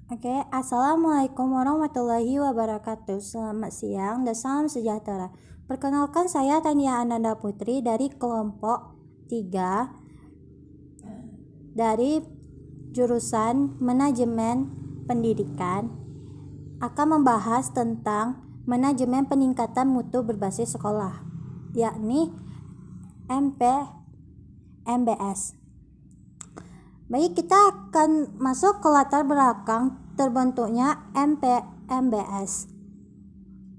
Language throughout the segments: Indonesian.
Oke, Assalamualaikum warahmatullahi wabarakatuh. Selamat siang dan salam sejahtera. Perkenalkan, saya Tania Ananda Putri dari kelompok 3 dari jurusan Manajemen Pendidikan, akan membahas tentang manajemen peningkatan mutu berbasis sekolah, yakni MPMBS. Baik, kita akan masuk ke latar belakang terbentuknya MPMBS.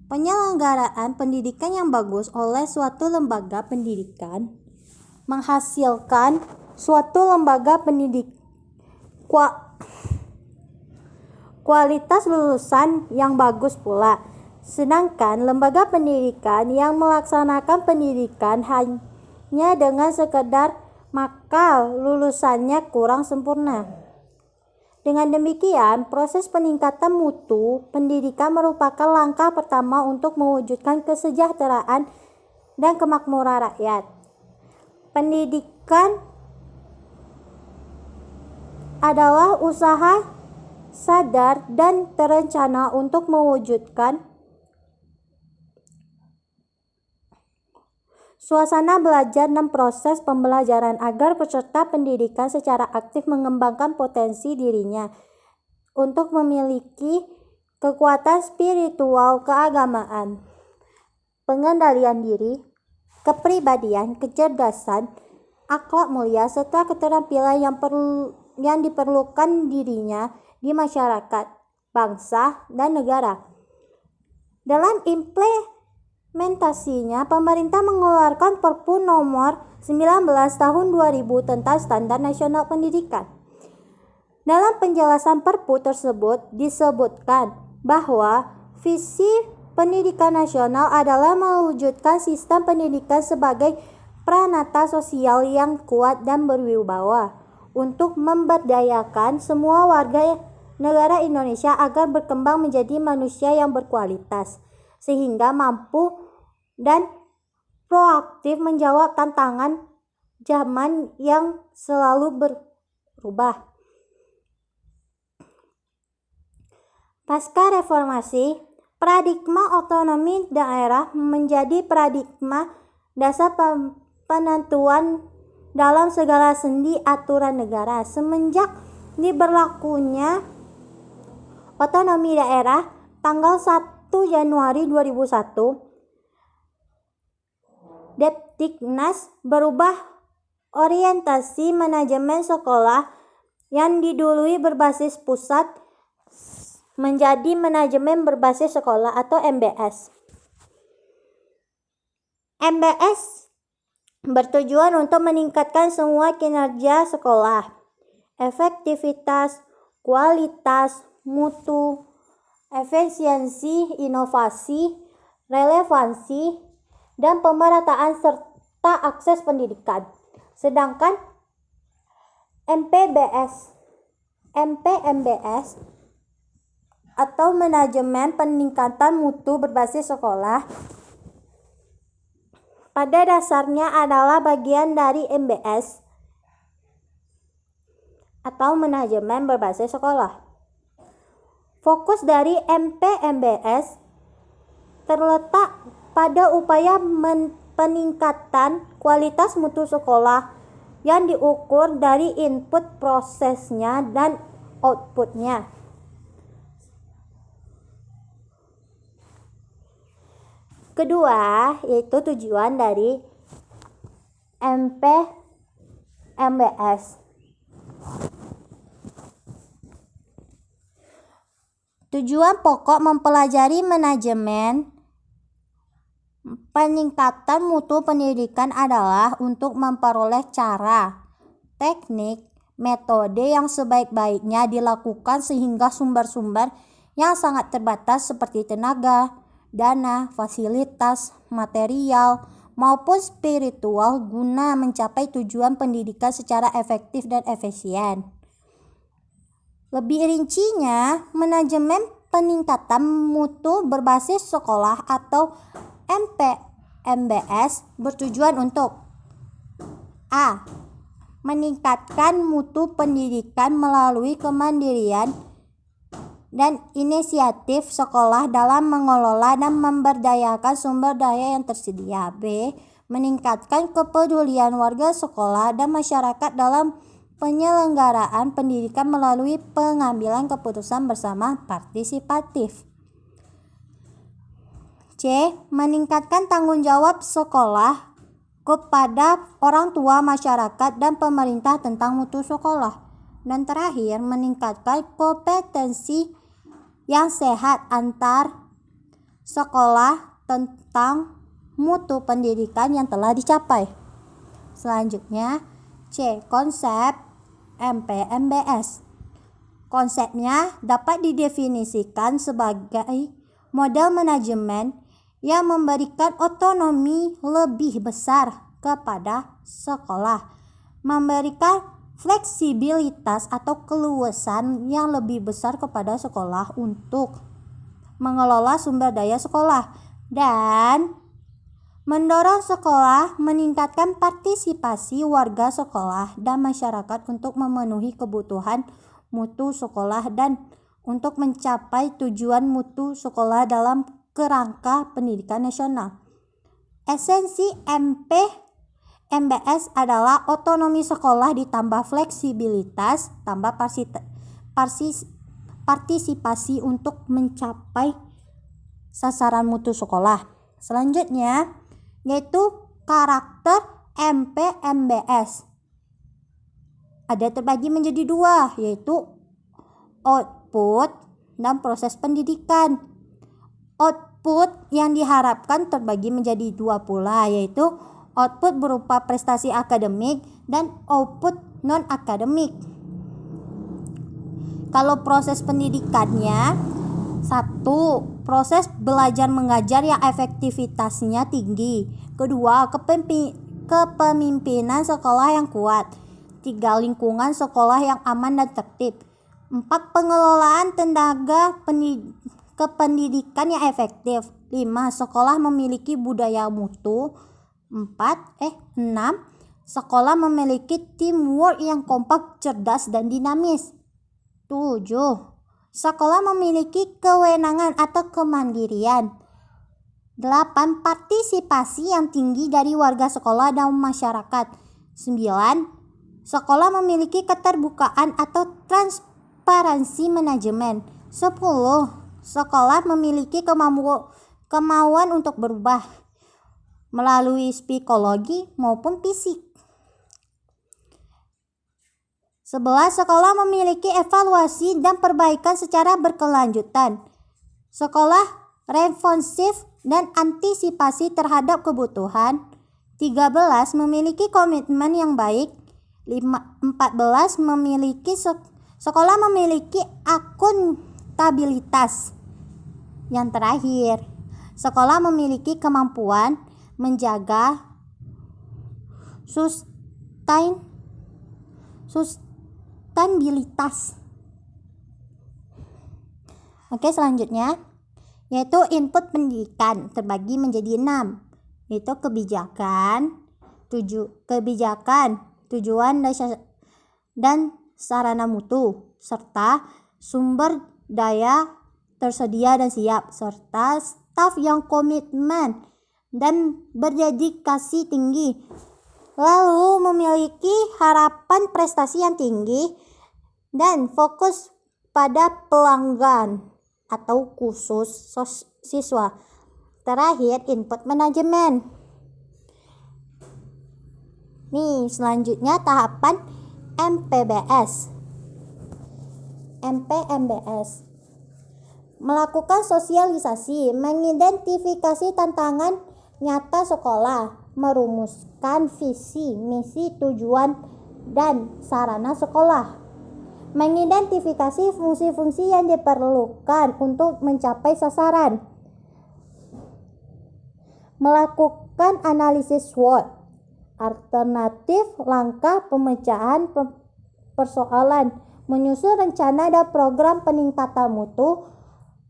Penyelenggaraan pendidikan yang bagus oleh suatu lembaga pendidikan menghasilkan suatu lembaga pendidik kualitas lulusan yang bagus pula. Sedangkan lembaga pendidikan yang melaksanakan pendidikan hanya dengan sekedar maka lulusannya kurang sempurna. Dengan demikian, proses peningkatan mutu pendidikan merupakan langkah pertama untuk mewujudkan kesejahteraan dan kemakmuran rakyat. Pendidikan adalah usaha sadar dan terencana untuk mewujudkan suasana belajar dan proses pembelajaran agar peserta pendidikan secara aktif mengembangkan potensi dirinya untuk memiliki kekuatan spiritual keagamaan, pengendalian diri, kepribadian, kecerdasan, akhlak mulia, serta keterampilan yang diperlukan dirinya di masyarakat, bangsa, dan negara. Dalam implementasinya, pemerintah mengeluarkan Perpu nomor 19 tahun 2000 tentang Standar Nasional Pendidikan. Dalam penjelasan Perpu tersebut disebutkan bahwa visi pendidikan nasional adalah mewujudkan sistem pendidikan sebagai pranata sosial yang kuat dan berwibawa untuk memberdayakan semua warga negara Indonesia agar berkembang menjadi manusia yang berkualitas, sehingga mampu dan proaktif menjawab tantangan zaman yang selalu berubah. Pasca reformasi, paradigma otonomi daerah menjadi paradigma dasar penentuan dalam segala sendi aturan negara. Semenjak diberlakunya otonomi daerah tanggal 1 Januari 2001, Depdiknas berubah orientasi manajemen sekolah yang didului berbasis pusat menjadi manajemen berbasis sekolah atau MBS. MBS bertujuan untuk meningkatkan semua kinerja sekolah, efektivitas, kualitas, mutu, efisiensi, inovasi, relevansi, dan pemerataan serta akses pendidikan. Sedangkan MPMBS atau manajemen peningkatan mutu berbasis sekolah pada dasarnya adalah bagian dari MBS atau manajemen berbasis sekolah. Fokus dari MPMBS terletak pada upaya peningkatan kualitas mutu sekolah yang diukur dari input prosesnya dan outputnya. Kedua, yaitu tujuan dari MPMBS. Tujuan pokok mempelajari manajemen peningkatan mutu pendidikan adalah untuk memperoleh cara, teknik, metode yang sebaik-baiknya dilakukan sehingga sumber-sumber yang sangat terbatas seperti tenaga, dana, fasilitas, material, maupun spiritual guna mencapai tujuan pendidikan secara efektif dan efisien. Lebih rincinya, manajemen peningkatan mutu berbasis sekolah atau MPMBS bertujuan untuk A. Meningkatkan mutu pendidikan melalui kemandirian dan inisiatif sekolah dalam mengelola dan memberdayakan sumber daya yang tersedia. B. Meningkatkan kepedulian warga sekolah dan masyarakat dalam penyelenggaraan pendidikan melalui pengambilan keputusan bersama partisipatif. C. Meningkatkan tanggung jawab sekolah kepada orang tua, masyarakat, dan pemerintah tentang mutu sekolah. Dan terakhir, meningkatkan kompetensi yang sehat antar sekolah tentang mutu pendidikan yang telah dicapai. Selanjutnya, C. Konsep MPMBS. Konsepnya dapat didefinisikan sebagai model manajemen yang memberikan otonomi lebih besar kepada sekolah, memberikan fleksibilitas atau keluasan yang lebih besar kepada sekolah untuk mengelola sumber daya sekolah, dan mendorong sekolah meningkatkan partisipasi warga sekolah dan masyarakat untuk memenuhi kebutuhan mutu sekolah dan untuk mencapai tujuan mutu sekolah dalam kerangka pendidikan nasional. Esensi MPMBS adalah otonomi sekolah ditambah fleksibilitas tambah partisipasi untuk mencapai sasaran mutu sekolah. Selanjutnya yaitu karakter MPMBS. Ada terbagi menjadi dua, yaitu output dan proses pendidikan. Output yang diharapkan terbagi menjadi dua pula, yaitu output berupa prestasi akademik dan output non-akademik. Kalau proses pendidikannya, satu, proses belajar mengajar yang efektivitasnya tinggi. Kedua, kepemimpinan sekolah yang kuat. Tiga, lingkungan sekolah yang aman dan tertib. Empat, pengelolaan tenaga kependidikan yang efektif. 5. Sekolah memiliki budaya mutu. 6. Sekolah memiliki teamwork yang kompak, cerdas, dan dinamis. 7. Sekolah memiliki kewenangan atau kemandirian. 8. Partisipasi yang tinggi dari warga sekolah dan masyarakat. 9. Sekolah memiliki keterbukaan atau transparansi manajemen. 10. Sekolah memiliki kemauan untuk berubah melalui psikologi maupun fisik. 11. Sekolah memiliki evaluasi dan perbaikan secara berkelanjutan. Sekolah responsif dan antisipasi terhadap kebutuhan. 13. Memiliki komitmen yang baik. 14. Sekolah memiliki akuntabilitas. Yang terakhir, sekolah memiliki kemampuan menjaga sustainabilitas. Oke, selanjutnya yaitu input pendidikan terbagi menjadi 6, yaitu kebijakan, tujuan dan sarana mutu, serta sumber daya tersedia dan siap, serta staf yang komitmen dan berdedikasi tinggi, lalu memiliki harapan prestasi yang tinggi dan fokus pada pelanggan atau khusus siswa. Terakhir, input manajemen. Nih, selanjutnya tahapan MPBS. MPMBS melakukan sosialisasi, mengidentifikasi tantangan nyata sekolah, merumuskan visi, misi, tujuan, dan sarana sekolah, mengidentifikasi fungsi-fungsi yang diperlukan untuk mencapai sasaran, melakukan analisis SWOT, alternatif langkah pemecahan persoalan, menyusun rencana dan program peningkatan mutu,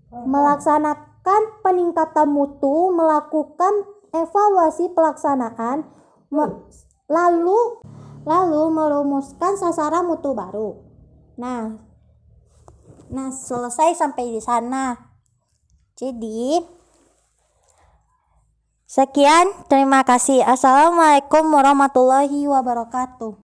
melaksanakan peningkatan mutu, melakukan evaluasi pelaksanaan, lalu merumuskan sasaran mutu baru. Nah, Nah, selesai sampai di sana. Jadi, sekian, terima kasih. Assalamualaikum warahmatullahi wabarakatuh.